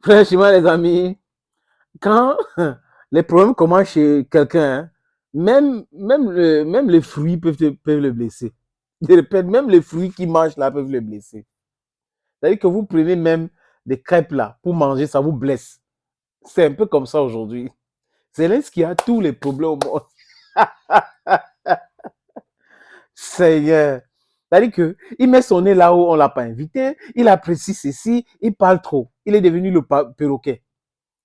Franchement, les amis, quand les problèmes commencent chez quelqu'un, hein, même les fruits peuvent le blesser. Je répète, même les fruits qu'il mange là peuvent le blesser. C'est-à-dire que vous prenez même des crêpes là pour manger, ça vous blesse. C'est un peu comme ça aujourd'hui. Zelensky a tous les problèmes au monde. Seigneur. C'est-à-dire qu'il met son nez là où on ne l'a pas invité, il apprécie ceci, il parle trop. Il est devenu le perroquet.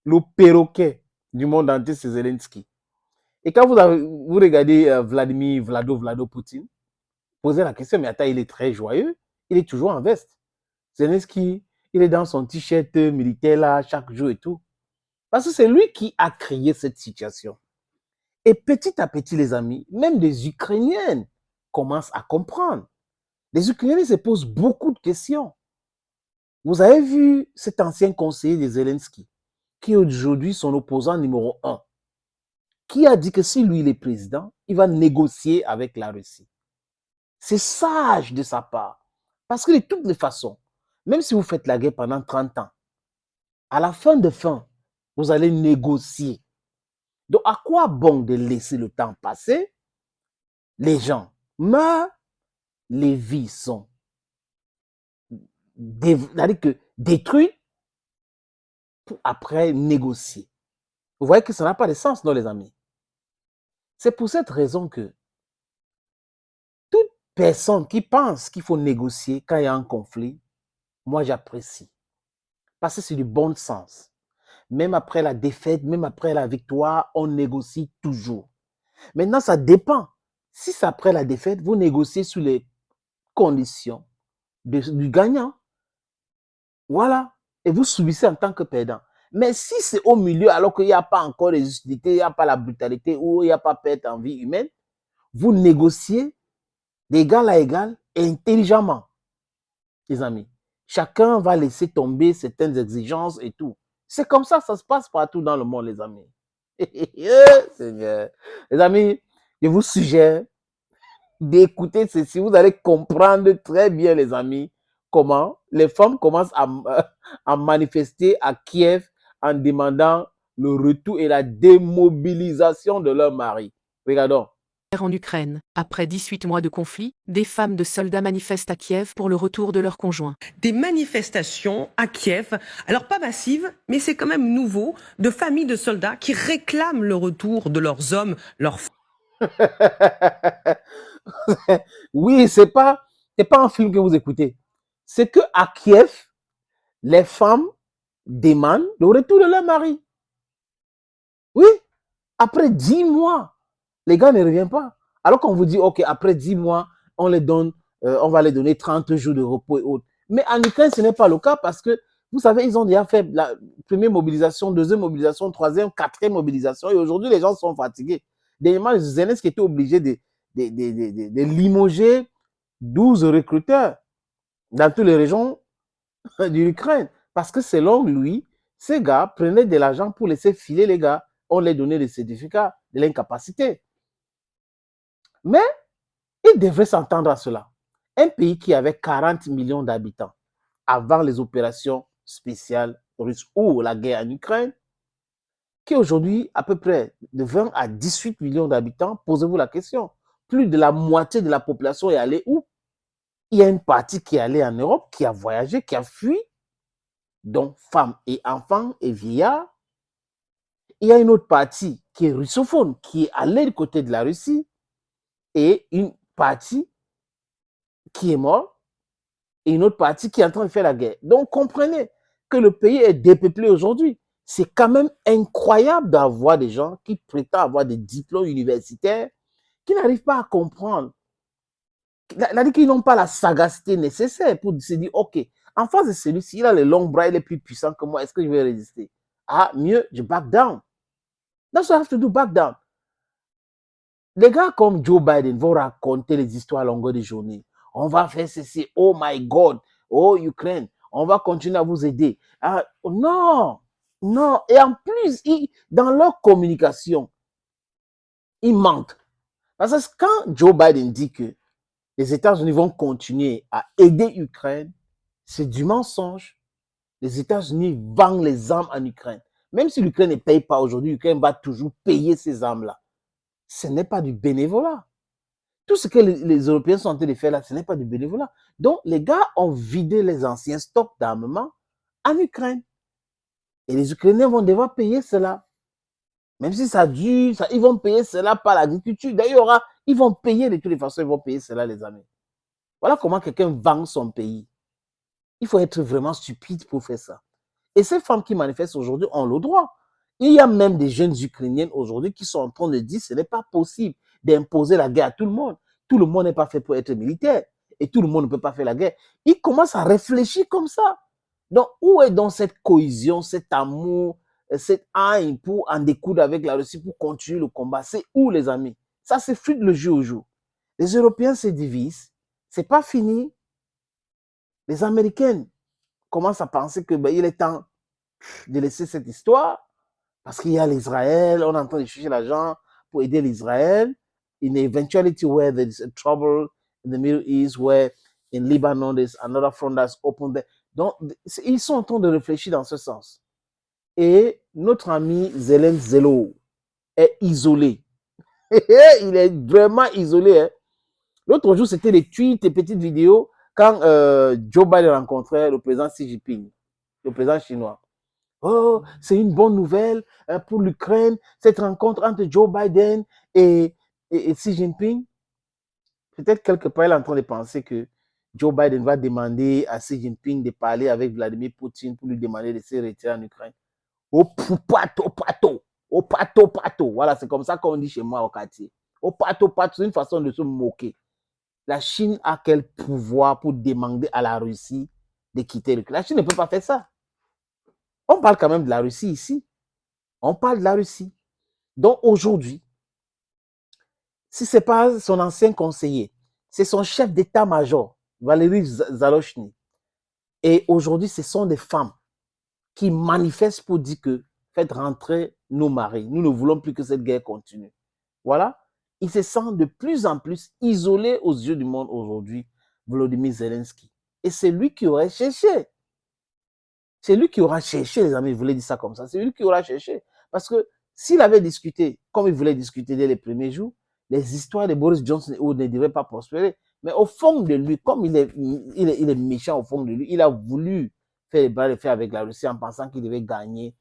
Le perroquet du monde entier, c'est Zelensky. Et quand vous regardez Vlado Poutine, posez la question, mais attends, il est très joyeux, il est toujours en veste. Zelensky, il est dans son t-shirt militaire là, chaque jour et tout. Parce que c'est lui qui a créé cette situation. Et petit à petit, les amis, même des Ukrainiennes commencent à comprendre. Les Ukrainiens se posent beaucoup de questions. Vous avez vu cet ancien conseiller de Zelensky, qui est aujourd'hui son opposant numéro 1, qui a dit que si lui il est président, il va négocier avec la Russie. C'est sage de sa part. Parce que de toutes les façons, même si vous faites la guerre pendant 30 ans, à la fin, vous allez négocier. Donc, à quoi bon de laisser le temps passer? Les gens meurent, les vies sont détruites pour après négocier. Vous voyez que ça n'a pas de sens, non, les amis? C'est pour cette raison que toute personne qui pense qu'il faut négocier quand il y a un conflit, moi, j'apprécie. Parce que c'est du bon sens. Même après la défaite, même après la victoire, on négocie toujours. Maintenant, ça dépend. Si c'est après la défaite, vous négociez sous les conditions du gagnant. Voilà. Et vous subissez en tant que perdant. Mais si c'est au milieu, alors qu'il n'y a pas encore les hostilités, il n'y a pas la brutalité, ou il n'y a pas perte en vie humaine, vous négociez d'égal à égal et intelligemment, les amis. Chacun va laisser tomber certaines exigences et tout. C'est comme ça se passe partout dans le monde, les amis. Seigneur. Les amis, je vous suggère d'écouter ceci. Vous allez comprendre très bien, les amis, comment les femmes commencent à manifester à Kiev en demandant le retour et la démobilisation de leur mari. Regardons. En Ukraine. Après 18 mois de conflit, des femmes de soldats manifestent à Kiev pour le retour de leurs conjoints. Des manifestations à Kiev, alors pas massives, mais c'est quand même nouveau, de familles de soldats qui réclament le retour de leurs hommes, leurs Oui, c'est pas un film que vous écoutez. C'est que à Kiev, les femmes demandent le retour de leur mari. Oui, après 10 mois, les gars ne reviennent pas. Alors qu'on vous dit, OK, après 10 mois, on va les donner 30 jours de repos et autres. Mais en Ukraine, ce n'est pas le cas parce que, vous savez, ils ont déjà fait la première mobilisation, deuxième mobilisation, troisième, quatrième mobilisation. Et aujourd'hui, les gens sont fatigués. Dernièrement, Zelensky était obligé de limoger 12 recruteurs dans toutes les régions de l'Ukraine. Parce que selon lui, ces gars prenaient de l'argent pour laisser filer les gars. On les donnait des certificats de l'incapacité. Mais ils devraient s'entendre à cela. Un pays qui avait 40 millions d'habitants avant les opérations spéciales russes ou la guerre en Ukraine, qui aujourd'hui à peu près de 20 à 18 millions d'habitants, posez-vous la question. Plus de la moitié de la population est allée où? Il y a une partie qui est allée en Europe, qui a voyagé, qui a fui, dont femmes et enfants et vieillards. Il y a une autre partie qui est russophone, qui est allée du côté de la Russie, et une partie qui est morte, et une autre partie qui est en train de faire la guerre. Donc, comprenez que le pays est dépeuplé aujourd'hui. C'est quand même incroyable d'avoir des gens qui prétendent avoir des diplômes universitaires qui n'arrivent pas à comprendre. C'est-à-dire qu'ils n'ont pas la sagacité nécessaire pour se dire, OK, en face de celui-ci, il a les longs bras, il est plus puissant que moi, est-ce que je vais résister? Ah, mieux, je back down. That's what I have to do, back down. Les gars comme Joe Biden vont raconter les histoires à longueur de journée. On va faire ceci, oh my God, oh Ukraine, on va continuer à vous aider. Ah, non, non. Et en plus, dans leur communication, ils mentent. Parce que quand Joe Biden dit que les États-Unis vont continuer à aider l'Ukraine, C'est du mensonge. Les États-Unis vendent les armes en Ukraine. Même si l'Ukraine ne paye pas aujourd'hui, l'Ukraine va toujours payer ces armes-là. Ce n'est pas du bénévolat. Tout ce que les Européens sont en train de faire là, ce n'est pas du bénévolat. Donc, les gars ont vidé les anciens stocks d'armement en Ukraine. Et les Ukrainiens vont devoir payer cela. Même si ça dure, ils vont payer cela par l'agriculture. D'ailleurs, ils vont payer de toutes les façons, ils vont payer cela, les amis. Voilà comment quelqu'un vend son pays. Il faut être vraiment stupide pour faire ça. Et ces femmes qui manifestent aujourd'hui ont le droit. Il y a même des jeunes Ukrainiennes aujourd'hui qui sont en train de dire que ce n'est pas possible d'imposer la guerre à tout le monde. Tout le monde n'est pas fait pour être militaire. Et tout le monde ne peut pas faire la guerre. Ils commencent à réfléchir comme ça. Donc, où est donc cette cohésion, cet amour, cette haine pour en découdre avec la Russie, pour continuer le combat? C'est où, les amis? Ça s'effrite le jour au jour. Les Européens se divisent. C'est pas fini. Les Américaines commencent à penser que il est temps de laisser cette histoire parce qu'il y a l'Israël, on est en train de chercher l'argent pour aider l'Israël. In the eventuality where there is a trouble in the Middle East, where in Lebanon there's another front that's open there. Donc, ils sont en train de réfléchir dans ce sens. Et notre ami Zelensky est isolé. Il est vraiment isolé. Hein. L'autre jour, c'était des tweets et petites vidéos quand Joe Biden rencontrait le président Xi Jinping, le président chinois. Oh, c'est une bonne nouvelle pour l'Ukraine, cette rencontre entre Joe Biden et Xi Jinping. Peut-être quelque part, il est en train de penser que Joe Biden va demander à Xi Jinping de parler avec Vladimir Poutine pour lui demander de se retirer en Ukraine. Au pato, pato, au pato, pato. Voilà, c'est comme ça qu'on dit chez moi au quartier. Au pato, pato, c'est une façon de se moquer. La Chine a quel pouvoir pour demander à la Russie de quitter l'Ukraine? La Chine ne peut pas faire ça. On parle quand même de la Russie ici. On parle de la Russie. Donc aujourd'hui, si ce n'est pas son ancien conseiller, c'est son chef d'état-major, Valéry Zalochny. Et aujourd'hui, ce sont des femmes qui manifestent pour dire que faites rentrer nos maris. Nous ne voulons plus que cette guerre continue. Voilà. Il se sent de plus en plus isolé aux yeux du monde aujourd'hui, Volodymyr Zelensky. Et c'est lui qui aurait cherché. C'est lui qui aura cherché, les amis, je voulais dire ça comme ça. C'est lui qui aura cherché. Parce que s'il avait discuté, comme il voulait discuter dès les premiers jours, les histoires de Boris Johnson ne devaient pas prospérer. Mais au fond de lui, comme il est méchant au fond de lui, il a voulu faire les bras de fer avec la Russie en pensant qu'il devait gagner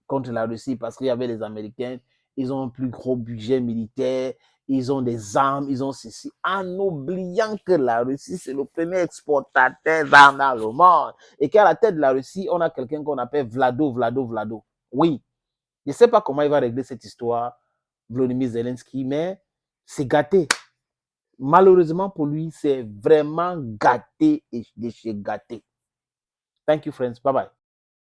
contre la Russie parce qu'il y avait les Américains, ils ont un plus gros budget militaire, ils ont des armes, ils ont ceci, en oubliant que la Russie, c'est le premier exportateur d'armes dans le monde. Et qu'à la tête de la Russie, on a quelqu'un qu'on appelle Vlado. Oui, je ne sais pas comment il va régler cette histoire, Volodymyr Zelensky, mais c'est gâté. Malheureusement pour lui, c'est vraiment gâté et de chez gâté. Thank you, friends. Bye-bye.